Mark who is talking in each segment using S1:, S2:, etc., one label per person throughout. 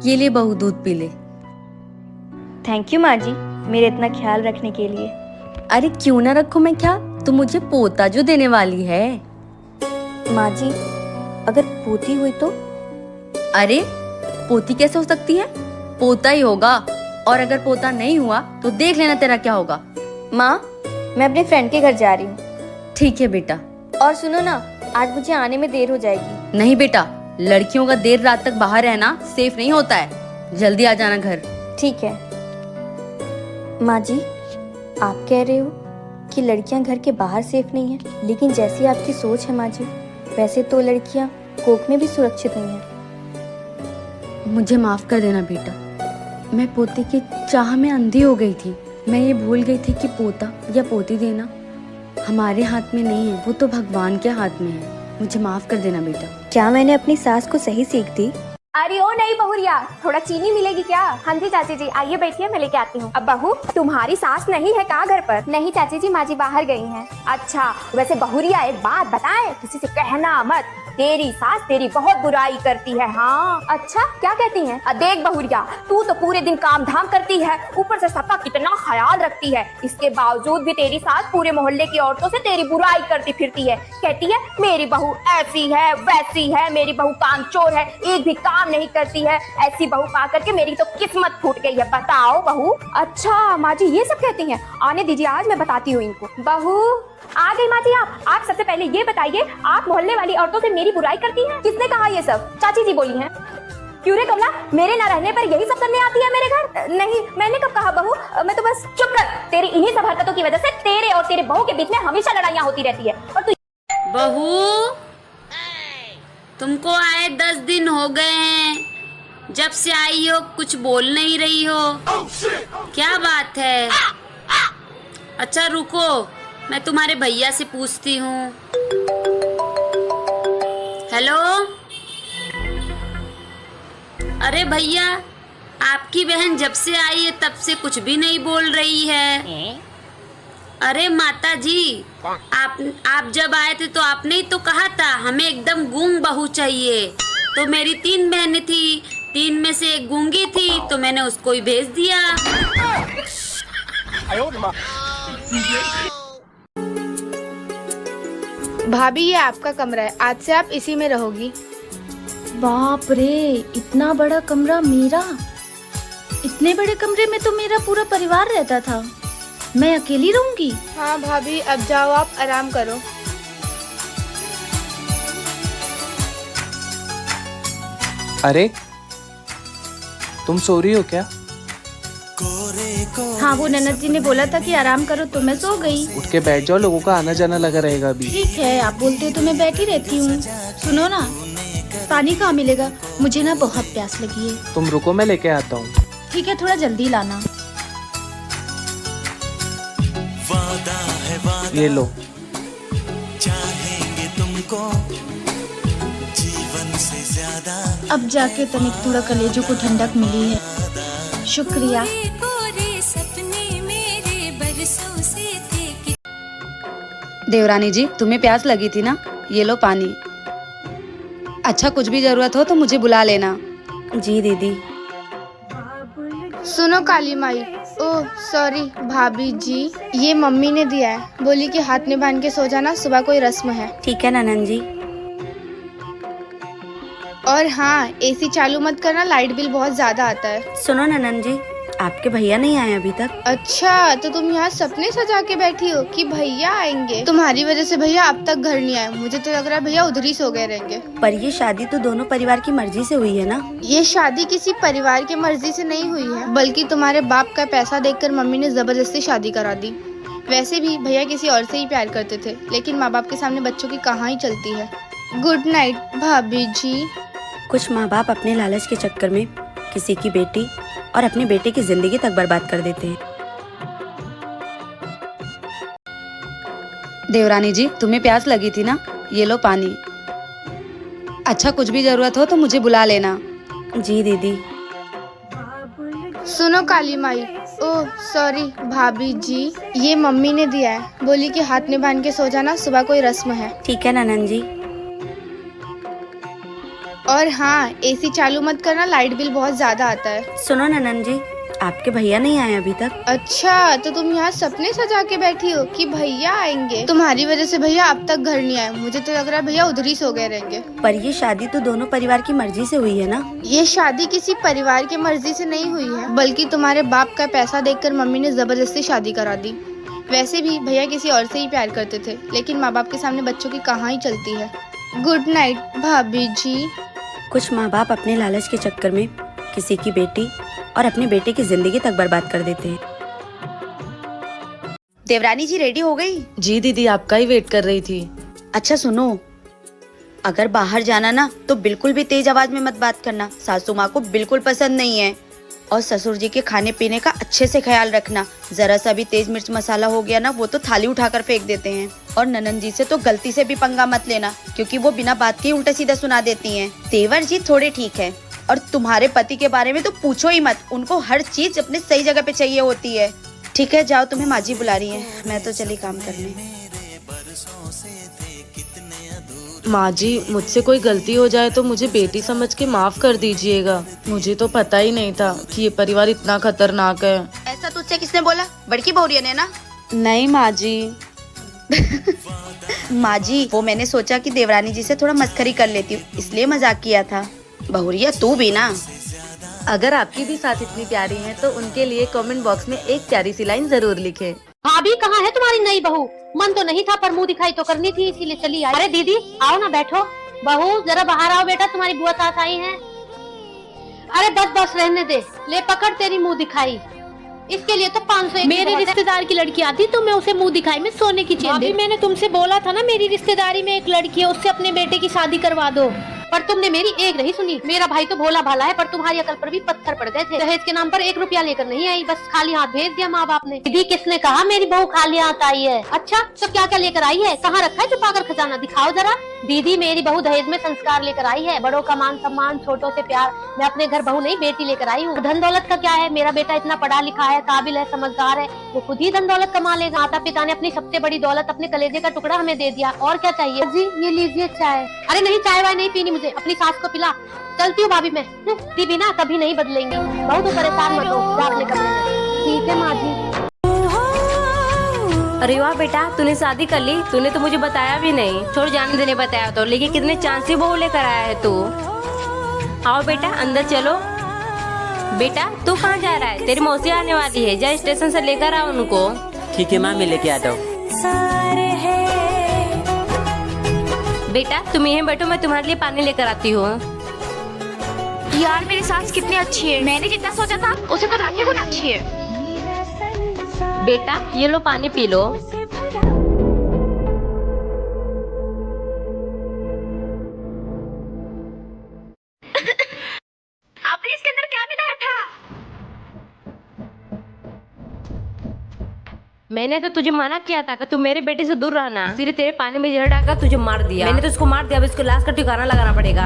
S1: ये ले बहू, दूध पी ले।
S2: थैंक यू माँ जी, मेरे इतना ख्याल रखने के लिए।
S1: अरे क्यों ना रखूं मैं, क्या तू मुझे पोता जो देने वाली है।
S2: माँ जी, अगर पोती हुई तो?
S1: अरे पोती कैसे हो सकती है, पोता ही होगा। और अगर पोता नहीं हुआ तो देख लेना तेरा क्या होगा।
S2: माँ, मैं अपने फ्रेंड के घर जा रही हूँ।
S1: ठीक है बेटा।
S2: और सुनो ना, आज मुझे आने में देर हो जाएगी।
S1: नहीं बेटा, लड़कियों का देर रात तक बाहर रहना सेफ नहीं होता है, जल्दी आ जाना घर।
S2: ठीक है। माँ जी, आप कह रहे हो कि लड़कियां घर के बाहर सेफ नहीं है, लेकिन जैसी आपकी सोच है माँ जी, वैसे तो लड़कियां कोख में भी सुरक्षित नहीं है।
S1: मुझे माफ कर देना बेटा, मैं पोते की चाह में अंधी हो गई थी। मैं ये भूल गई थी कि पोता या पोती देना हमारे हाथ में नहीं है, वो तो भगवान के हाथ में है। मुझे माफ कर देना बेटा।
S2: क्या मैंने अपनी सास को सही सीख दी?
S3: अरे ओ नहीं बहुरिया, थोड़ा चीनी मिलेगी क्या? हाँ जी चाची जी, आइए बैठिए, मैं लेके आती हूँ। अब बहू, तुम्हारी सास नहीं है कहाँ घर पर? नहीं चाची जी, माँ जी बाहर गई हैं। अच्छा, वैसे बहुरिया एक बात बताएं, किसी से कहना मत, तेरी सास तेरी बहुत बुराई करती है। हाँ। अच्छा, क्या कहती हैं? देख बहुरिया, तू तो पूरे दिन काम धाम करती है, ऊपर से सबका कितना ख्याल रखती है, इसके बावजूद भी तेरी सास पूरे मोहल्ले की औरतों से तेरी बुराई करती फिरती है। कहती है मेरी बहू ऐसी है वैसी है, मेरी बहू कामचोर है, एक भी काम नहीं करती है। ऐसी बहू पा करके मेरी तो किस्मत फूट गई है। बताओ बहू। अच्छा माँ जी, ये सब कहती हैं? आने दीजिए, आज मैं बताती हूँ इनको। बहू आ गई माँ जी। आप सबसे पहले ये बताइए, आप मोहल्ले वाली औरतों से मेरी बुराई करती हैं? किसने कहा ये सब? चाची जी बोली हैं। क्यों रे कमला, मेरे ना रहने पर यही सब करने आती है मेरे घर? नहीं, मैंने कब कहा बहू, मैं तो बस। चुप कर, तेरी इन्हीं सब हरकतों की वजह से तेरे और तेरे बहू के बीच में हमेशा लड़ाइयाँ होती रहती है। और तू
S4: बहू, तुमको आए 10 दिन हो गए हैं, जब से आई हो कुछ बोल नहीं रही हो, क्या बात है? अच्छा रुको, मैं तुम्हारे भैया से पूछती हूँ। हेलो, अरे भैया, आपकी बहन जब से आई है तब से कुछ भी नहीं बोल रही है। अरे माता जी, आप जब आए थे तो आपने ही तो कहा था हमें एकदम गूंग बहू चाहिए। तो मेरी 3 बहनें थी, 3 में से एक गूंगी थी, तो मैंने उसको ही भेज दिया।
S5: भाभी, ये आपका कमरा है, आज से आप इसी में रहोगी।
S2: बाप रे, इतना बड़ा कमरा मेरा? इतने बड़े कमरे में तो मेरा पूरा परिवार रहता था, मैं अकेली रहूंगी?
S5: हाँ भाभी, अब जाओ, आप आराम करो।
S6: अरे तुम सो रही हो क्या?
S2: हाँ, वो ननद जी ने बोला था कि आराम करो, तो मैं सो गई।
S6: उठ के बैठ जाओ, लोगों का आना जाना लगा रहेगा अभी।
S2: ठीक है, आप बोलते हो तो मैं बैठी रहती हूँ। सुनो ना, पानी कहाँ मिलेगा? मुझे ना बहुत प्यास लगी है।
S6: तुम रुको, मैं लेके आता हूँ।
S2: ठीक है, थोड़ा जल्दी लाना।
S6: ये लो।
S7: चाहेंगे तुमको जीवन से ज्यादा।
S2: अब जाके तनिक थोड़ा कलेजों को ठंडक मिली है, शुक्रिया।
S1: देवरानी जी, तुम्हें प्यास लगी थी ना, ये लो पानी। अच्छा, कुछ भी जरूरत हो तो मुझे बुला लेना।
S2: जी दीदी।
S5: सुनो काली माई, ओह सॉरी भाभी जी, ये मम्मी ने दिया है, बोली कि हाथ में बांध के सो जाना, सुबह कोई रस्म है।
S2: ठीक है ननन जी।
S5: और हाँ, एसी चालू मत करना, लाइट बिल बहुत ज्यादा आता है।
S2: सुनो ननन जी, आपके भैया नहीं आए अभी तक?
S5: अच्छा, तो तुम यहाँ सपने सजा के बैठी हो कि भैया आएंगे? तुम्हारी वजह से भैया अब तक घर नहीं आए, मुझे तो लग रहा है भैया उधर ही सो गए रहेंगे।
S2: पर ये शादी तो दोनों परिवार की मर्जी से हुई है ना?
S5: ये शादी किसी परिवार की मर्जी से नहीं हुई है, बल्कि तुम्हारे बाप का पैसा देखकर मम्मी ने जबरदस्ती शादी करा दी। वैसे भी भैया किसी और से ही प्यार करते थे, लेकिन माँ बाप के सामने बच्चों की कहाँ ही चलती है। गुड नाइट भाभी जी।
S2: कुछ माँ बाप अपने लालच के चक्कर में किसी की बेटी और अपने बेटे की जिंदगी तक बर्बाद कर देते हैं।
S1: देवरानी जी, तुम्हें प्यास लगी थी ना, ये लो पानी। अच्छा, कुछ भी जरूरत हो तो मुझे बुला लेना।
S2: जी दीदी।
S5: सुनो काली माई, ओह सॉरी भाभी जी, ये मम्मी ने दिया है, बोली कि हाथ में बांध के सो जाना, सुबह कोई रस्म है।
S2: ठीक है ननन जी।
S5: और हाँ, एसी चालू मत करना, लाइट बिल बहुत ज्यादा आता है।
S1: सुनो ननन जी, आपके भैया नहीं आए अभी तक?
S5: अच्छा, तो तुम यहाँ सपने सजा के बैठी हो कि भैया आएंगे? तुम्हारी वजह से भैया अब तक घर नहीं आए। मुझे तो लग रहा है भैया उधर ही सो गए रहेंगे।
S1: पर ये शादी तो दोनों परिवार की मर्जी से हुई है ना?
S5: ये शादी किसी परिवार की मर्जी से नहीं हुई है, बल्कि तुम्हारे बाप का पैसा देखकर मम्मी ने जबरदस्ती शादी करा दी। वैसे भी भैया किसी और से ही प्यार करते थे, लेकिन माँ बाप के सामने बच्चों की कहाँ ही चलती है। गुड नाइट भाभी जी।
S1: कुछ माँ बाप अपने लालच के चक्कर में किसी की बेटी और अपने बेटे की जिंदगी तक बर्बाद कर देते हैं। देवरानी जी रेडी हो गई?
S7: जी दीदी, आपका ही वेट कर रही थी।
S1: अच्छा सुनो, अगर बाहर जाना ना तो बिल्कुल भी तेज आवाज में मत बात करना, सासू माँ को बिल्कुल पसंद नहीं है। और ससुर जी के खाने पीने का अच्छे से ख्याल रखना, जरा सा भी तेज मिर्च मसाला हो गया ना वो तो थाली उठाकर फेंक देते हैं। और ननन जी से तो गलती से भी पंगा मत लेना, क्योंकि वो बिना बात के उल्टा सीधा सुना देती हैं। तेवर जी थोड़े ठीक है, और तुम्हारे पति के बारे में तो पूछो ही मत, उनको हर चीज अपने सही जगह पे चाहिए होती है। ठीक है जाओ, तुम्हें माँ जी बुला रही है, मैं तो चली काम करने।
S7: माँ जी, मुझसे कोई गलती हो जाए तो मुझे बेटी समझ के माफ कर दीजिएगा। मुझे तो पता ही नहीं था कि ये परिवार इतना खतरनाक है।
S1: ऐसा तुझसे किसने बोला? बड़की बहुरिया ने ना?
S7: नहीं माँ जी।
S1: माँ जी, वो मैंने सोचा कि देवरानी जी से थोड़ा मस्खरी कर लेती हूँ, इसलिए मजाक किया था। बहुरिया तू भी ना।
S7: अगर आपकी भी सास इतनी प्यारी है तो उनके लिए कमेंट बॉक्स में एक प्यारी सी लाइन जरूर लिखें।
S8: भाभी कहाँ है तुम्हारी नई बहू? मन तो नहीं था पर मुंह दिखाई तो करनी थी, इसीलिए चली आई। अरे दीदी आओ ना, बैठो। बहू जरा बाहर आओ बेटा, तुम्हारी बुआ सास आई है। अरे बस बस रहने दे, ले पकड़ तेरी मुंह दिखाई। इसके लिए तो 500 मेरे रिश्तेदार की लड़की आती तो मैं उसे मुंह दिखाई में सोने की चेन दे। मैंने तुमसे बोला था ना मेरी रिश्तेदारी में एक लड़की है, उससे अपने बेटे की शादी करवा दो, पर तुमने मेरी एक नहीं सुनी। मेरा भाई तो भोला भाला है, पर तुम्हारी अकल पर भी पत्थर पड़ गए थे। दहेज के नाम पर 1 रुपया लेकर नहीं आई, बस खाली हाथ भेज दिया माँ बाप ने। दीदी किसने कहा मेरी बहू खाली हाथ आई है? अच्छा तो क्या क्या लेकर आई है? कहाँ रखा है छुपाकर खजाना, दिखाओ जरा। दीदी मेरी बहू दहेज में संस्कार लेकर आई है, बड़ों का मान सम्मान, छोटों से प्यार। मैं अपने घर बहू नहीं बेटी लेकर आई हूँ। धन दौलत का क्या है, मेरा बेटा इतना पढ़ा लिखा है, काबिल है, समझदार है, वो खुद ही धन दौलत कमा लेगा। माता पिता ने अपनी सबसे बड़ी दौलत अपने कलेजे का टुकड़ा हमें दे दिया, और क्या चाहिए? जी ये लीजिए चाय। अरे नहीं, चाय वाय नहीं पीनी मुझे, अपनी सास को पिला। चलती हूँ भाभी मैं, दीदी ना कभी नहीं बदलेंगी। बहुत तो परेशान मत हो, जा अपने कमरे में। ठीक है माँ जी।
S9: अरे वाह बेटा, तूने शादी कर ली, तूने तो मुझे बताया भी नहीं। छोड़ जाने देने बताया तो, लेकिन कितने चांस से बहू लेकर आया है तू। आओ बेटा अंदर चलो। बेटा तू कहाँ जा रहा है? तेरी मौसी आने वाली है, जा स्टेशन से लेकर आओ उनको।
S10: ठीक है माँ, मैं लेके आता हूँ।
S9: बेटा तुम यहीं बैठो, मैं तुम्हारे लिए पानी लेकर आती हूँ।
S5: यार मेरी सास कितनी अच्छी है, मैंने जितना सोचा था उसे तो रानी गुना अच्छी है।
S9: बेटा ये लो पानी पी लो।
S5: आपने इसके अंदर क्या मिलाया था?
S9: मैंने तो तुझे मना किया था कि तू मेरे बेटे से दूर रहना, फिर तेरे पानी में जहर डालकर तुझे मार दिया। मैंने तो उसको मार दिया, अब इसको लाश का ठिकाना लगाना पड़ेगा।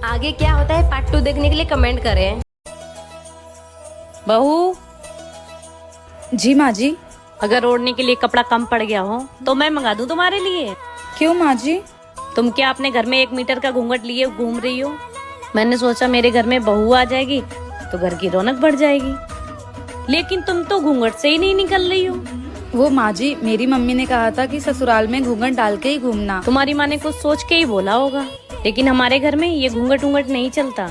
S9: आगे क्या होता है पार्ट 2 देखने के लिए कमेंट करें।
S11: बहू
S1: जी माँ जी।
S11: अगर ओढ़ने के लिए कपड़ा कम पड़ गया हो तो मैं मंगा दूं तुम्हारे लिए।
S1: क्यों माँ जी?
S11: तुम क्या अपने घर में 1 मीटर का घूंघट लिए घूम रही हो? मैंने सोचा मेरे घर में बहू आ जाएगी तो घर की रौनक बढ़ जाएगी, लेकिन तुम तो घूंघट से ही नहीं निकल रही हो।
S1: वो माँ जी, मेरी मम्मी ने कहा था कि ससुराल में घूंघट डाल के ही घूमना।
S11: तुम्हारी माँ ने कुछ सोच के ही बोला होगा, लेकिन हमारे घर में ये घूंघट उंघट नहीं चलता।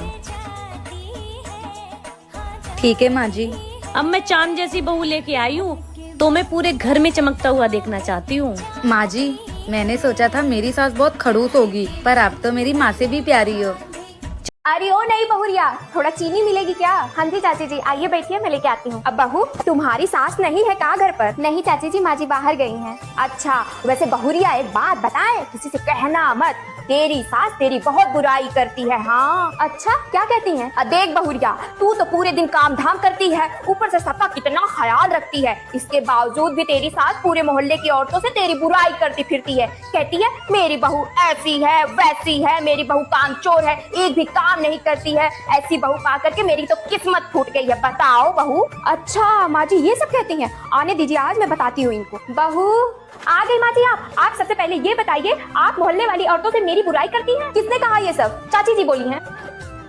S1: ठीक है माँ जी।
S11: अब मैं चांद जैसी बहू लेके आई हूँ तो मैं पूरे घर में चमकता हुआ देखना चाहती हूँ।
S1: माँ जी, मैंने सोचा था मेरी सास बहुत खड़ूस होगी, पर आप तो मेरी माँ से भी प्यारी हो।
S3: अरे ओ नहीं बहुरिया, थोड़ा चीनी मिलेगी क्या? हाँ जी चाची जी, आइए बैठिए, मैं लेके आती हूँ। अब बहू तुम्हारी सास नहीं है क्या घर पर? नहीं चाची जी, माँ जी बाहर गई हैं। अच्छा वैसे बहुरिया एक बात बताए, किसी से कहना मत, तेरी सास तेरी बहुत बुराई करती है। हाँ अच्छा क्या कहती हैं? देख बहुरिया, तू तो पूरे दिन काम धाम करती है, ऊपर से सबका कितना ख्याल रखती है, इसके बावजूद भी तेरी सास पूरे मोहल्ले की औरतों से तेरी बुराई करती फिरती है। कहती है मेरी बहू ऐसी है वैसी है, मेरी बहू कामचोर है, एक भी काम नहीं करती है। ऐसी बहू पा करके मेरी तो किस्मत फूट गई है। बताओ बहू। अच्छा माँ जी ये सब कहती हैं, आने दीजिए आज मैं बताती हूँ इनको। बहू आ गई माँ जी आप सबसे पहले ये बताइए, आप मोहल्ले वाली औरतों से मेरी बुराई करती हैं? किसने कहा ये सब? चाची जी बोली हैं।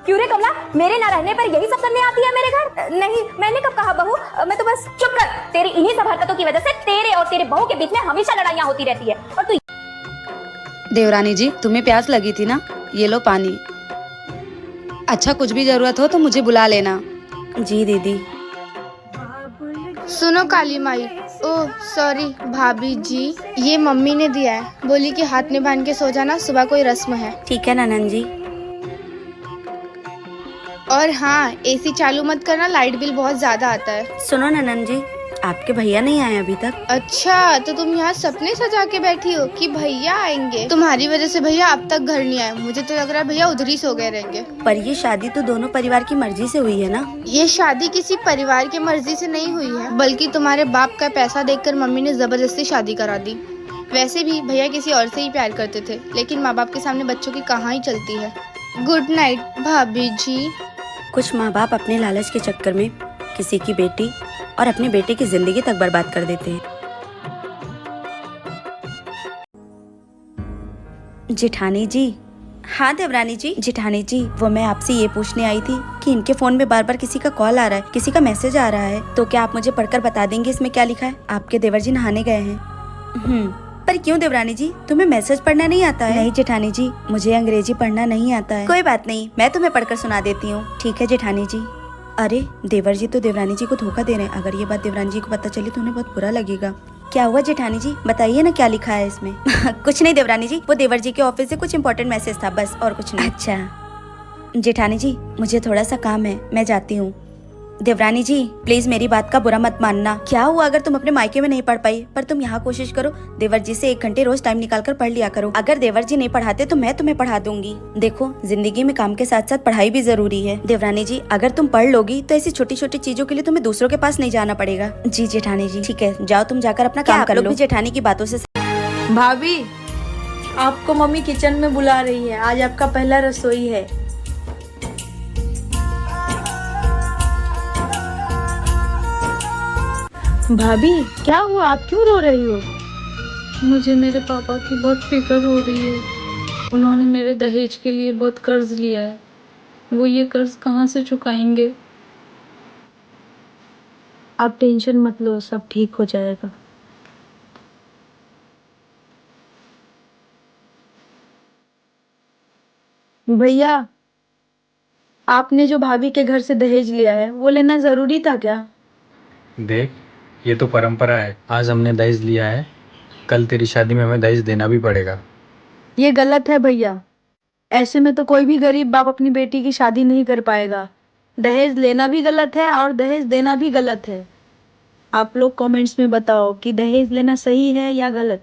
S3: क्यों रे कमला, मेरे ना रहने पर यही सब करने आती है मेरे घर? नहीं, मैंने कब कहा बहू, मैं तो बस। चुप कर, तेरी इन्हीं सब हरकतों की वजह से तेरे और तेरे बहू के बीच में हमेशा लड़ाइयाँ होती रहती है। और तू
S1: देवरानी जी, तुम्हें प्यास लगी थी ना, ये लो पानी। अच्छा, कुछ भी जरूरत हो तो मुझे बुला लेना। जी दीदी।
S5: सुनो काली माई, ओह सॉरी भाभी जी, ये मम्मी ने दिया है, बोली कि हाथ में बांध के सो जाना, सुबह कोई रस्म है।
S1: ठीक है ननन जी।
S5: और हाँ, एसी चालू मत करना, लाइट बिल बहुत ज्यादा आता है।
S1: सुनो ननन जी, आपके भैया नहीं आए अभी तक?
S5: अच्छा, तो तुम यहाँ सपने सजा के बैठी हो कि भैया आएंगे? तुम्हारी वजह से भैया अब तक घर नहीं आए, मुझे तो लग रहा है भैया उधर ही सो गए रहेंगे।
S1: पर ये शादी तो दोनों परिवार की मर्जी से हुई है ना?
S5: ये शादी किसी परिवार की मर्जी से नहीं हुई है, बल्कि तुम्हारे बाप का पैसा देखकर मम्मी ने जबरदस्ती शादी करा दी। वैसे भी भैया किसी और से ही प्यार करते थे, लेकिन माँ बाप के सामने बच्चों की कहाँ ही चलती है। गुड नाइट भाभी जी।
S1: कुछ माँ बाप अपने लालच के चक्कर में किसी की बेटी और अपने बेटे की जिंदगी तक बर्बाद कर देते हैं। जेठानी जी। हाँ देवरानी जी। जेठानी जी, वो मैं आपसे ये पूछने आई थी कि इनके फोन में बार बार किसी का कॉल आ रहा है, किसी का मैसेज आ रहा है, तो क्या आप मुझे पढ़कर बता देंगे इसमें क्या लिखा है? आपके देवर जी नहाने गए हैं। पर क्यों देवरानी जी, तुम्हें मैसेज पढ़ना नहीं आता है? नहीं जेठानी जी, मुझे अंग्रेजी पढ़ना नहीं आता है। कोई बात नहीं, मैं तुम्हें पढ़कर सुना देती हूँ। ठीक है जेठानी जी। अरे देवर जी तो देवरानी जी को धोखा दे रहे हैं, अगर ये बात देवरानी जी को पता चली तो उन्हें बहुत बुरा लगेगा। क्या हुआ जेठानी जी, बताइए ना क्या लिखा है इसमें? कुछ नहीं देवरानी जी, वो देवर जी के ऑफिस से कुछ इम्पोर्टेंट मैसेज था, बस और कुछ नहीं। अच्छा जेठानी जी, मुझे थोड़ा सा काम है, मैं जाती हूँ। देवरानी जी प्लीज मेरी बात का बुरा मत मानना। क्या हुआ अगर तुम अपने मायके में नहीं पढ़ पाई, पर तुम यहाँ कोशिश करो, देवर जी से 1 घंटे रोज टाइम निकाल कर पढ़ लिया करो। अगर देवर जी नहीं पढ़ाते तो मैं तुम्हें पढ़ा दूंगी। देखो, जिंदगी में काम के साथ साथ पढ़ाई भी जरूरी है। देवरानी जी, अगर तुम पढ़ लोगी तो ऐसी छोटी छोटी चीजों के लिए तुम्हें दूसरों के पास नहीं जाना पड़ेगा। जी जेठानी जी। ठीक है, जाओ तुम जाकर अपना काम कर लो। जेठानी की बातों से।
S12: भाभी, आपको मम्मी किचन में बुला रही है, आज आपका पहला रसोई है। भाभी क्या हुआ, आप क्यों रो रही हो?
S13: मुझे मेरे पापा की बहुत फिक्र हो रही है। उन्होंने मेरे दहेज के लिए बहुत कर्ज लिया है, वो ये कर्ज कहाँ से चुकाएंगे?
S12: आप टेंशन मत लो, सब ठीक हो जाएगा। भैया, आपने जो भाभी के घर से दहेज लिया है वो लेना जरूरी था क्या?
S14: देख, ये तो परंपरा है, आज हमने दहेज लिया है, कल तेरी शादी में हमें दहेज देना भी पड़ेगा।
S12: ये गलत है भैया, ऐसे में तो कोई भी गरीब बाप अपनी बेटी की शादी नहीं कर पाएगा। दहेज लेना भी गलत है और दहेज देना भी गलत है। आप लोग कमेंट्स में बताओ कि दहेज लेना सही है या गलत।